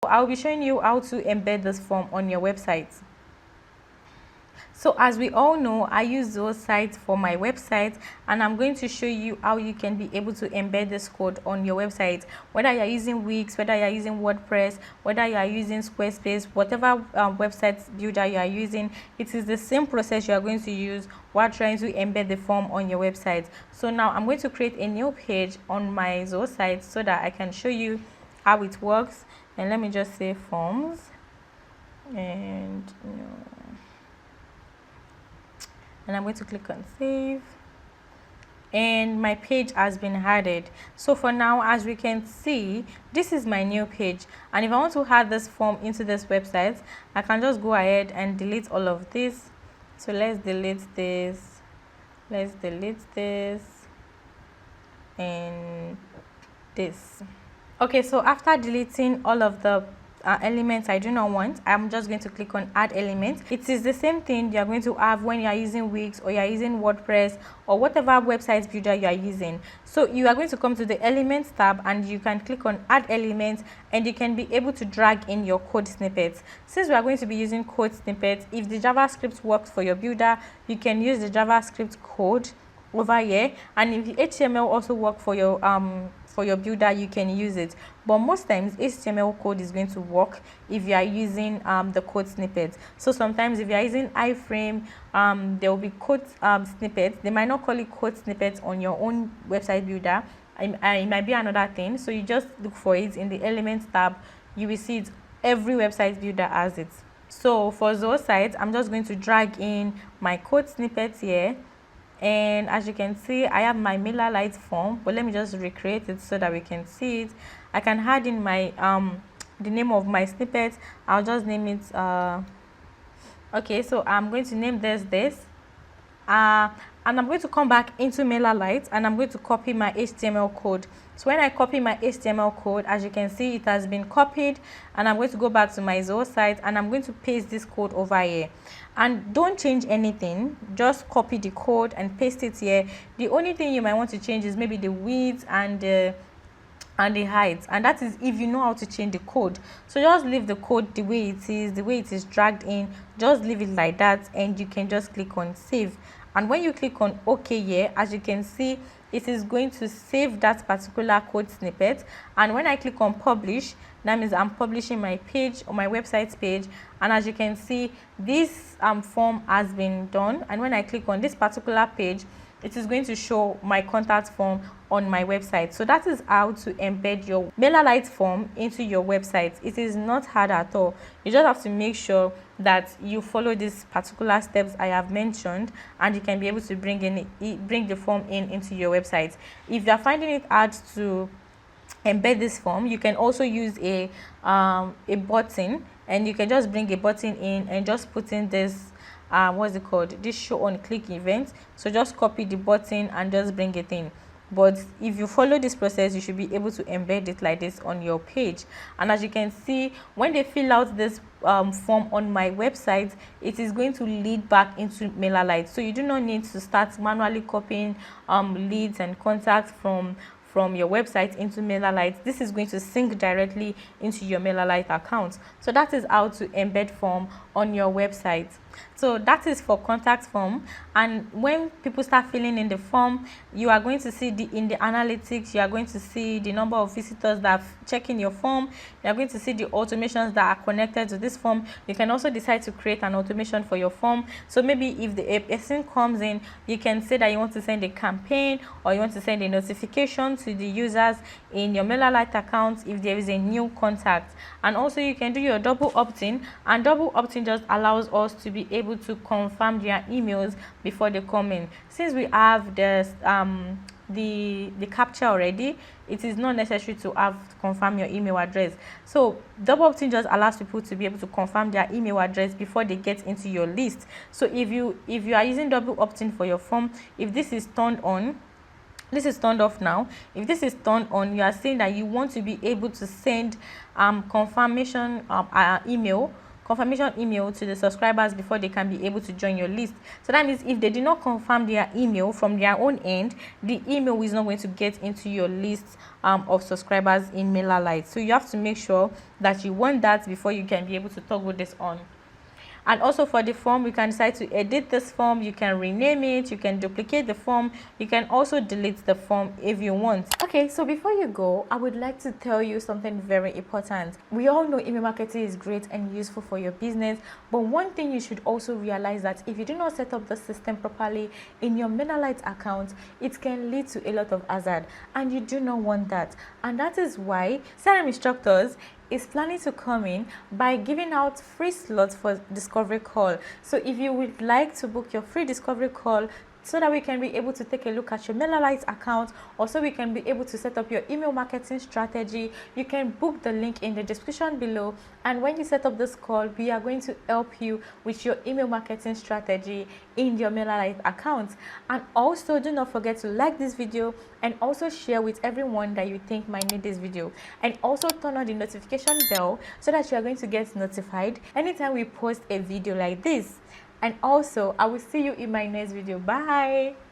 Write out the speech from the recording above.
I'll be showing you how to embed this form on your website. So as we all know, I use those sites for my website, and I'm going to show you how you can be able to embed this code on your website, whether you're using Wix, whether you're using WordPress, whether you are using Squarespace, whatever website builder you are using. It is the same process you are going to use while trying to embed the form on your website. So now I'm going to create a new page on my Zoho site so that I can show you how it works. And let me just say forms, and I'm going to click on save, and my page has been added. So for now, as we can see, this is my new page, and if I want to add this form into this website, I can just go ahead and delete all of this. So let's delete this, and this. Okay, so after deleting all of the elements I do not want, I'm just going to click on add elements. It is the same thing you're going to have when you are using Wix or you're using WordPress or whatever website builder you are using. So you are going to come to the elements tab, and you can click on add elements, and you can be able to drag in your code snippets. Since we are going to be using code snippets, if the JavaScript works for your builder, you can use the JavaScript code over here, and if the HTML also work for your builder, you can use it. But most times HTML code is going to work if you are using the code snippets. So sometimes if you are using iframe, there will be code snippets. They might not call it code snippets on your own website builder. It might be another thing. So you just look for it in the elements tab. You will see it. Every website builder has it. So for those sites, I'm just going to drag in my code snippets here. And as you can see, I have my MailerLite form, but let me just recreate it so that we can see it. I can add in my the name of my snippet. I'll just name it okay, so I'm going to name this and I'm going to come back into MailerLite, and I'm going to copy my HTML code. So when I copy my HTML code, as you can see, it has been copied, and I'm going to go back to my Zoho site, and I'm going to paste this code over here. And don't change anything, just copy the code and paste it here. The only thing you might want to change is maybe the width and the height, and that is if you know how to change the code. So just leave the code the way it is dragged in. Just leave it like that, and you can just click on save. And when you click on OK here, as you can see, it is going to save that particular code snippet. And when I click on publish, that means I'm publishing my page or my website page. And as you can see, this form has been done. And when I click on this particular page, it is going to show my contact form on my website. So that is how to embed your MailerLite form into your website. It is not hard at all. You just have to make sure that you follow these particular steps I have mentioned, and you can be able to bring the form into your website. If you are finding it hard to embed this form, you can also use a button, and you can just bring a button in and just put in this what's it called, this show on click event. So just copy the button and just bring it in. But if you follow this process, you should be able to embed it like this on your page. And as you can see, when they fill out this form on my website, it is going to lead back into MailerLite. So you do not need to start manually copying leads and contacts from your website into MailerLite. This is going to sync directly into your MailerLite account. So that is how to embed form on your website. So that is for contact form. And when people start filling in the form, you are going to see in the analytics, you are going to see the number of visitors that are checking your form. You are going to see the automations that are connected to this form. You can also decide to create an automation for your form. So maybe if a person comes in, you can say that you want to send a campaign, or you want to send a notification to the users in your MailerLite account if there is a new contact. And also you can do your double opt-in, and double opt-in just allows us to be able to confirm their emails before they come in. Since we have this the capture already, it is not necessary to confirm your email address. So double opt-in just allows people to be able to confirm their email address before they get into your list. So if you are using double opt-in for your form, if this is turned on, this is turned off now. If this is turned on, you are saying that you want to be able to send confirmation email confirmation email to the subscribers before they can be able to join your list. So that means if they did not confirm their email from their own end, the email is not going to get into your list of subscribers in MailerLite. So you have to make sure that you want that before you can be able to toggle this on. And also for the form, you can decide to edit this form, you can rename it, you can duplicate the form, you can also delete the form if you want. Okay, so before you go, I would like to tell you something very important. We all know email marketing is great and useful for your business, but one thing you should also realize that if you do not set up the system properly in your MailerLite account, it can lead to a lot of hazard, and you do not want that. And that is why CRM Instructors is planning to come in by giving out free slots for discovery call. So if you would like to book your free discovery call so that we can be able to take a look at your MailerLite account, or so we can be able to set up your email marketing strategy, you can book the link in the description below. And when you set up this call, we are going to help you with your email marketing strategy in your MailerLite account. And also do not forget to like this video and also share with everyone that you think might need this video, and also turn on the notification bell so that you are going to get notified anytime we post a video like this. And also I will see you in my next video. Bye.